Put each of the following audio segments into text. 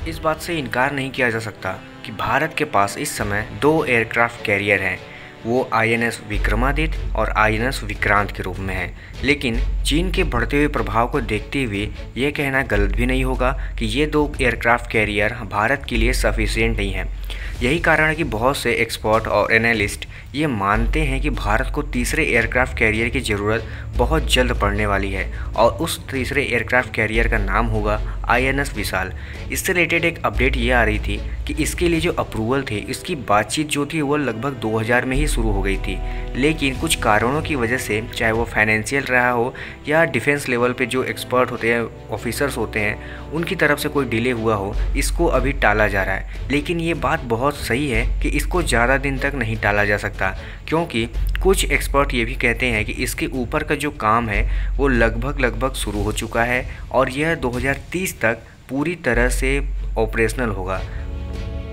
इस बात से इनकार नहीं किया जा सकता कि भारत के पास इस समय 2 एयरक्राफ्ट कैरियर हैं। वो आईएनएस विक्रमादित्य और आईएनएस विक्रांत के रूप में हैं। लेकिन चीन के बढ़ते हुए प्रभाव को देखते हुए ये कहना गलत भी नहीं होगा कि ये 2 एयरक्राफ्ट कैरियर भारत के लिए सफिशिएंट नहीं हैं। यही कारण है कि बहुत से एक्सपर्ट और एनालिस्ट ये मानते हैं कि भारत को तीसरे एयरक्राफ्ट कैरियर की ज़रूरत बहुत जल्द पड़ने वाली है और उस तीसरे एयरक्राफ्ट कैरियर का नाम होगा आईएनएस विशाल। इससे रिलेटेड एक अपडेट ये आ रही थी कि इसके लिए जो अप्रूवल थे, इसकी बातचीत जो थी वो लगभग 2000 में ही शुरू हो गई थी। लेकिन कुछ कारणों की वजह से, चाहे वो फाइनेंशियल रहा हो या डिफेंस लेवल पे जो एक्सपर्ट होते हैं, ऑफिसर्स होते हैं, उनकी तरफ से कोई डिले हुआ हो, इसको अभी टाला जा रहा है। लेकिन ये बात बहुत सही है कि इसको ज़्यादा दिन तक नहीं टाला जा सकता, क्योंकि कुछ एक्सपर्ट ये भी कहते हैं कि इसके ऊपर का जो काम है वो लगभग शुरू हो चुका है और यह 2030 तक पूरी तरह से ऑपरेशनल होगा।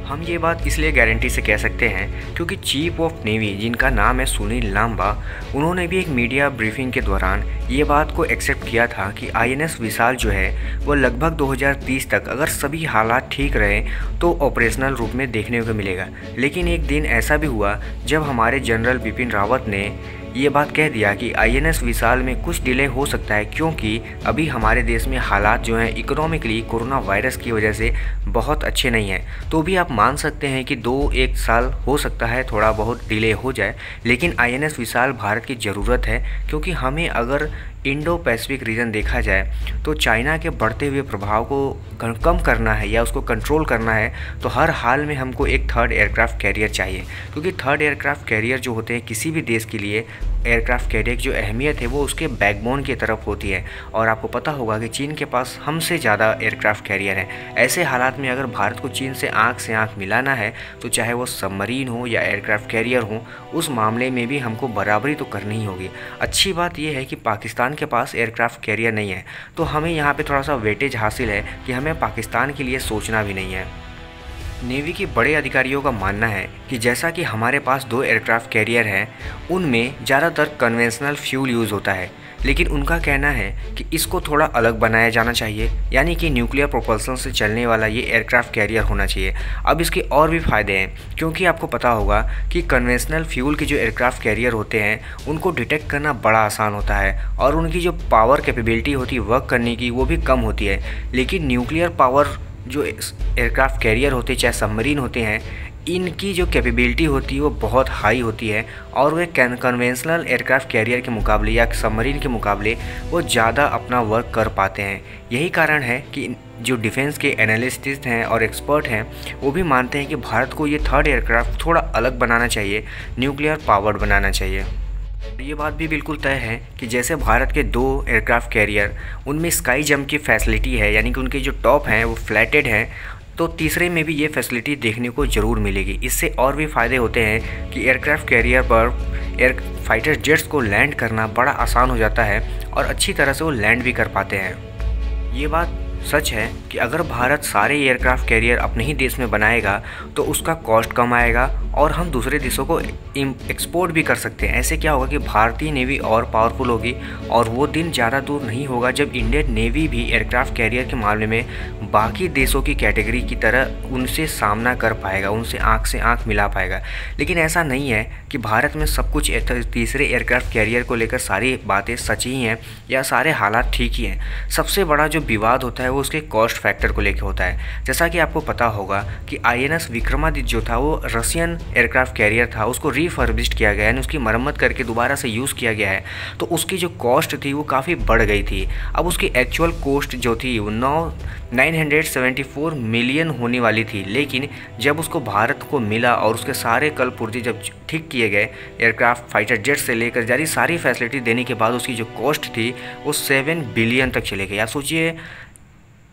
हम ये बात इसलिए गारंटी से कह सकते हैं क्योंकि चीफ ऑफ नेवी, जिनका नाम है सुनील लांबा, उन्होंने भी एक मीडिया ब्रीफिंग के दौरान ये बात को एक्सेप्ट किया था कि आईएनएस विशाल जो है वो लगभग 2030 तक, अगर सभी हालात ठीक रहे, तो ऑपरेशनल रूप में देखने को मिलेगा। लेकिन एक दिन ऐसा भी हुआ जब हमारे जनरल बिपिन रावत ने ये बात कह दिया कि आईएनएस विशाल में कुछ डिले हो सकता है, क्योंकि अभी हमारे देश में हालात जो हैं इकोनॉमिकली कोरोना वायरस की वजह से बहुत अच्छे नहीं हैं। तो भी आप मान सकते हैं कि 2-1 साल हो सकता है थोड़ा बहुत डिले हो जाए, लेकिन आईएनएस विशाल भारत की ज़रूरत है, क्योंकि हमें अगर इंडो पैसिफिक रीजन देखा जाए तो चाइना के बढ़ते हुए प्रभाव को कम करना है या उसको कंट्रोल करना है, तो हर हाल में हमको एक 3rd एयरक्राफ्ट कैरियर चाहिए। क्योंकि 3rd एयरक्राफ्ट कैरियर जो होते हैं किसी भी देश के लिए, एयरक्राफ्ट कैरियर की जो अहमियत है वो उसके बैकबोन की तरफ होती है। और आपको पता होगा कि चीन के पास हमसे ज़्यादा एयरक्राफ्ट कैरियर है। ऐसे हालात में अगर भारत को चीन से आँख मिलाना है, तो चाहे वो सबमरीन हो या एयरक्राफ्ट कैरियर हो, उस मामले में भी हमको बराबरी तो करनी ही होगी। अच्छी बात यह है कि पाकिस्तान के पास एयरक्राफ्ट कैरियर नहीं है, तो हमें यहाँ पे थोड़ा सा वेटेज हासिल है कि हमें पाकिस्तान के लिए सोचना भी नहीं है। नेवी के बड़े अधिकारियों का मानना है कि जैसा कि हमारे पास 2 एयरक्राफ्ट कैरियर हैं, उनमें ज़्यादातर कन्वेंशनल फ्यूल यूज़ होता है, लेकिन उनका कहना है कि इसको थोड़ा अलग बनाया जाना चाहिए, यानी कि न्यूक्लियर प्रोपल्सन से चलने वाला ये एयरक्राफ्ट कैरियर होना चाहिए। अब इसके और भी फ़ायदे हैं, क्योंकि आपको पता होगा कि कन्वेंशनल फ्यूल के जो एयरक्राफ्ट कैरियर होते हैं उनको डिटेक्ट करना बड़ा आसान होता है और उनकी जो पावर कैपेबिलिटी होती है वर्क करने की, वो भी कम होती है। लेकिन न्यूक्लियर पावर जो एयरक्राफ्ट कैरियर होते हैं, चाहे सबमरीन होते हैं, इनकी जो कैपेबिलिटी होती है वो बहुत हाई होती है और वे कन्वेंशनल एयरक्राफ्ट कैरियर के मुकाबले या सबमरीन के मुकाबले वो ज़्यादा अपना वर्क कर पाते हैं। यही कारण है कि जो डिफेंस के एनालिस्ट हैं और एक्सपर्ट हैं, वो भी मानते हैं कि भारत को ये 3rd एयरक्राफ्ट थोड़ा अलग बनाना चाहिए, न्यूक्लियर पावर्ड बनाना चाहिए। ये बात भी बिल्कुल तय है कि जैसे भारत के 2 एयरक्राफ्ट कैरियर, उनमें स्काई जंप की फैसिलिटी है, यानी कि उनके जो टॉप हैं वो फ्लैटेड हैं, तो तीसरे में भी ये फैसिलिटी देखने को ज़रूर मिलेगी। इससे और भी फ़ायदे होते हैं कि एयरक्राफ्ट कैरियर पर एयर फाइटर जेट्स को लैंड करना बड़ा आसान हो जाता है और अच्छी तरह से वो लैंड भी कर पाते हैं। ये बात सच है कि अगर भारत सारे एयरक्राफ्ट कैरियर अपने ही देश में बनाएगा तो उसका कॉस्ट कम आएगा और हम दूसरे देशों को एक्सपोर्ट भी कर सकते हैं। ऐसे क्या होगा कि भारतीय नेवी और पावरफुल होगी और वो दिन ज़्यादा दूर नहीं होगा जब इंडियन नेवी भी एयरक्राफ्ट कैरियर के मामले में बाकी देशों की कैटेगरी की तरह उनसे सामना कर पाएगा, उनसे आँख मिला पाएगा। लेकिन ऐसा नहीं है कि भारत में सब कुछ तीसरे एयरक्राफ्ट कैरियर को लेकर सारी बातें सच ही हैं या सारे हालात ठीक ही हैं। सबसे बड़ा जो विवाद होता है वो उसके कॉस्ट फैक्टर को लेकर होता है। जैसा कि आपको पता होगा कि आईएनएस विक्रमादित्य जो था वो रशियन एयरक्राफ्ट कैरियर था, उसको रिफर्बिश्ड किया गया, यानी उसकी मरम्मत करके दोबारा से यूज़ किया गया है, तो उसकी जो कॉस्ट थी वो काफ़ी बढ़ गई थी। अब उसकी एक्चुअल कॉस्ट जो थी वो 974 मिलियन होने वाली थी, लेकिन जब उसको भारत को मिला और उसके सारे कल पुर्जे जब ठीक किए गए, एयरक्राफ्ट फाइटर जेट से लेकर जारी सारी फैसिलिटी देने के बाद उसकी जो कॉस्ट थी वो 7 बिलियन तक चले गई। आप सोचिए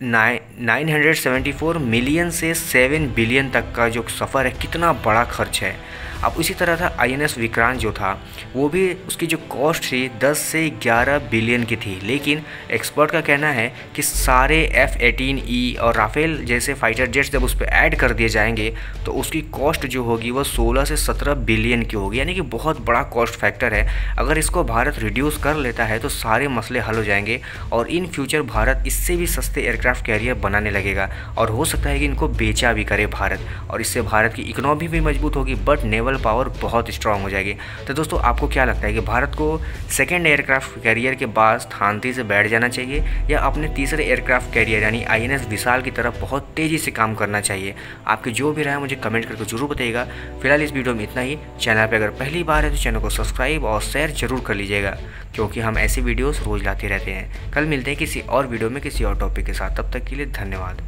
974 मिलियन से 7 बिलियन तक का जो सफ़र है, कितना बड़ा खर्च है। अब उसी तरह था INS विक्रांत जो था, वो भी उसकी जो कॉस्ट थी 10 से 11 बिलियन की थी, लेकिन एक्सपर्ट का कहना है कि सारे F-18E और राफेल जैसे फाइटर जेट्स जब उस पर ऐड कर दिए जाएंगे तो उसकी कॉस्ट जो होगी वो 16 से 17 बिलियन की होगी, यानी कि बहुत बड़ा कॉस्ट फैक्टर है। अगर इसको भारत रिड्यूस कर लेता है तो सारे मसले हल हो जाएंगे और इन फ्यूचर भारत इससे भी सस्ते एयरक्राफ्ट कैरियर बनाने लगेगा और हो सकता है कि इनको बेचा भी करे भारत, और इससे भारत की इकोनॉमी भी मजबूत होगी बट नेवल पावर बहुत स्ट्रांग हो जाएगी। तो दोस्तों आपको क्या लगता है कि भारत को सेकेंड एयरक्राफ्ट कैरियर के बाद शांति से बैठ जाना चाहिए या अपने तीसरे एयरक्राफ्ट कैरियर यानी INS विशाल की तरफ बहुत तेज़ी से काम करना चाहिए? आपकी जो भी राय मुझे कमेंट करके जरूर बताइएगा। फिलहाल इस वीडियो में इतना ही। चैनल पर अगर पहली बार है तो चैनल को सब्सक्राइब और शेयर जरूर कर लीजिएगा, क्योंकि हम ऐसी वीडियोस रोज़ लाते रहते हैं। कल मिलते हैं किसी और वीडियो में किसी और टॉपिक के साथ, तब तक के लिए धन्यवाद।